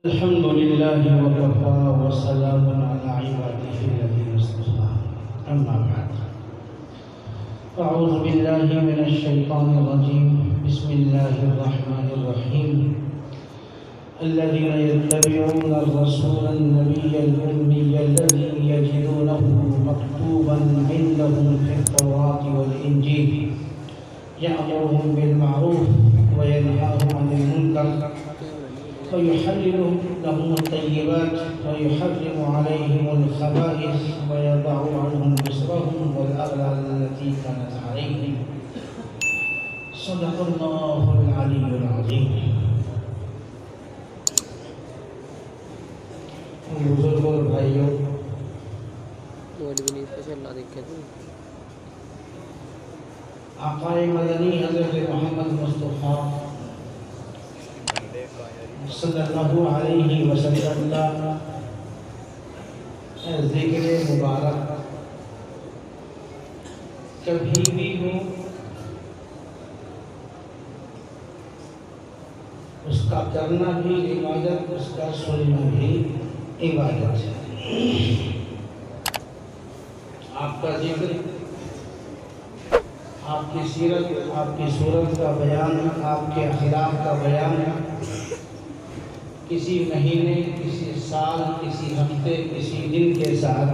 الحمد لله وكفى وسلام على عباده الذين اصطفى أما بعد أعوذ بالله من الشيطان الرجيم بسم الله الرحمن الرحيم الذين يتبعون الرسول النبي الأمي الذي يجدونه مكتوبا عندهم في التوراة والإنجيل يأمرهم بالمعروف وينهاهم عن المنكر ويحلل لهم الطيبات ويحرم عليهم الخبائث ويضع عنهم إصرهم والأغلال التي كانت عليهم صدق الله العلي العظيم. بزرگوں اور بھائیوں، آقا مدنی حضرت محمد مصطفیٰ صلی اللہ علیہ وسلم کا ذکر مبارک کبھی بھی ہو اس کا کرنا بھی عبادت، اس کا سننا بھی عبادت ہے. آپ کا ذکر، آپ کی سیرت، آپ کی صورت کا بیان، آپ کے اخلاق کا بیان کسی مہینے، کسی سال، کسی ہفتے، کسی دن کے ساتھ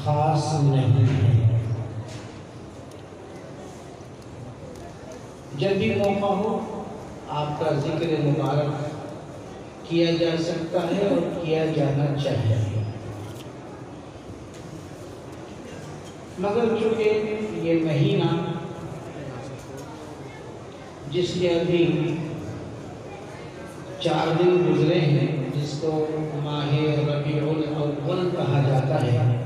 خاص نہیں ہے. جب بھی موقع ہو آپ کا ذکر مبارک کیا جا سکتا ہے اور کیا جانا چاہیے. مگر چونکہ یہ مہینہ جس کے ابھی 4 دن گزرے ہیں، جس کو ماہ ربیع الاول کہا جاتا ہے،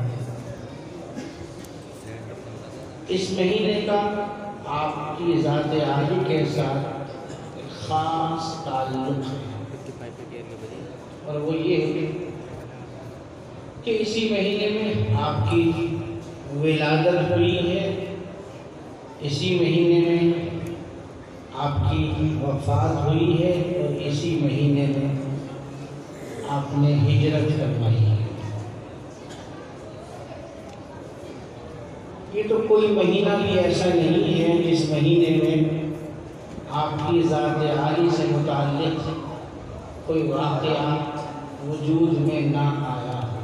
اس مہینے کا آپ کی ذات عالی کے ساتھ خاص تعلق ہے، اور وہ یہ ہے کہ اسی مہینے میں آپ کی ولادت ہوئی ہے، اسی مہینے میں آپ کی وفات ہوئی ہے، اور اسی مہینے میں آپ نے ہجرت فرمائی ہے. یہ تو کوئی مہینہ بھی ایسا نہیں ہے جس مہینے میں آپ کی ذات عالی سے متعلق کوئی واقعہ وجود میں نہ آیا ہو.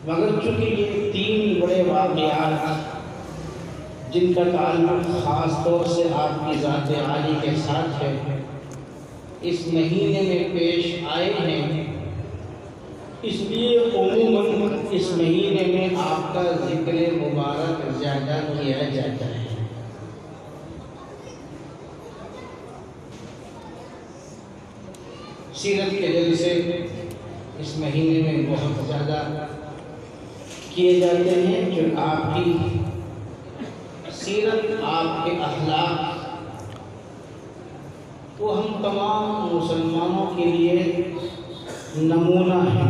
مگر چونکہ یہ 3 بڑے واقعات جن کا تعلق خاص طور سے آپ کی ذات عالی کے ساتھ ہے، اس مہینے میں پیش آئے ہیں، اس لیے عموماً اس مہینے میں آپ کا ذکر مبارک زیادہ کیا جاتا ہے. سیرت کے جلسے اس مہینے میں بہت زیادہ کیے جاتے ہیں، جو آپ کی سیرت، آپ کے اخلاق، وہ ہم تمام مسلمانوں کے لیے نمونہ ہے.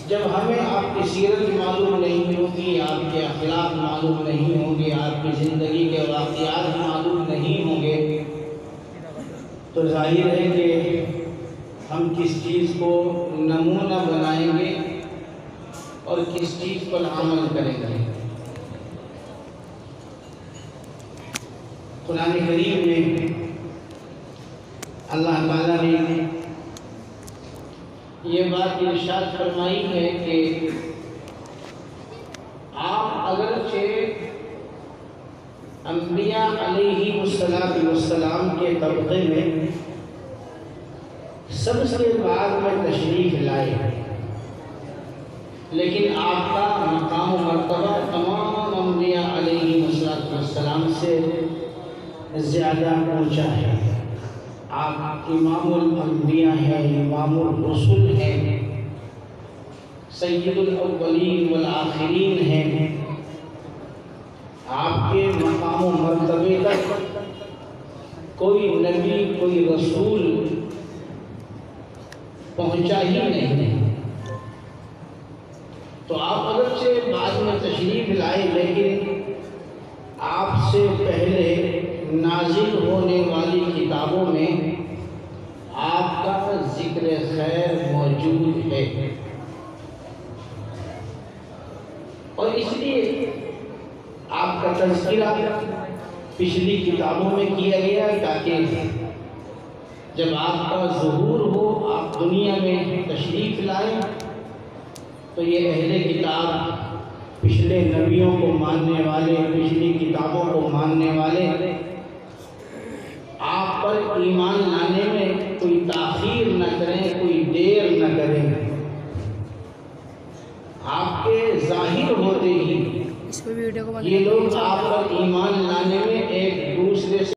جب ہمیں آپ کی سیرت معلوم نہیں ہوگی، آپ کے اخلاق معلوم نہیں ہوں گے، آپ کی زندگی کے واقعات معلوم نہیں ہوں گے، تو ظاہر ہے کہ ہم کس چیز کو نمونہ بنائیں گے اور کس چیز پر عمل کریں گے. قرآن کریم میں اللہ تعالیٰ نے یہ بات ارشاد فرمائی ہے کہ آپ اگرچہ انبیاء علیہ السلام کے طبقے میں سب سے بعد میں تشریف لائے، لیکن آپ کا مقام و مرتبہ تمام انبیاء علیہ السلام سے زیادہ اونچا ہے. آپ امام الانبیاء ہیں، امام الرسل ہیں، سید الاولین والآخرین ہیں. آپ کے مقام و مرتبے تک کوئی نبی، کوئی رسول پہنچا ہی نہیں. تو آپ اگرچہ بعد میں تشریف لائے، لیکن آپ سے پہلے نازل ہونے والی کتابوں میں آپ کا ذکر خیر موجود ہے، اور اس لیے آپ کا تذکرہ پچھلی کتابوں میں کیا گیا تاکہ جب آپ کا ظہور ہو، آپ دنیا میں تشریف لائیں، تو یہ اہل کتاب پچھلے نبیوں کو ماننے والے، پچھلی کتابوں کو ماننے والے آپ پر ایمان لانے میں کوئی تاخیر نہ کریں، کوئی دیر نہ کریں، آپ کے ظاہر ہوتے ہی یہ لوگ آپ پر ایمان لانے میں ایک دوسرے سے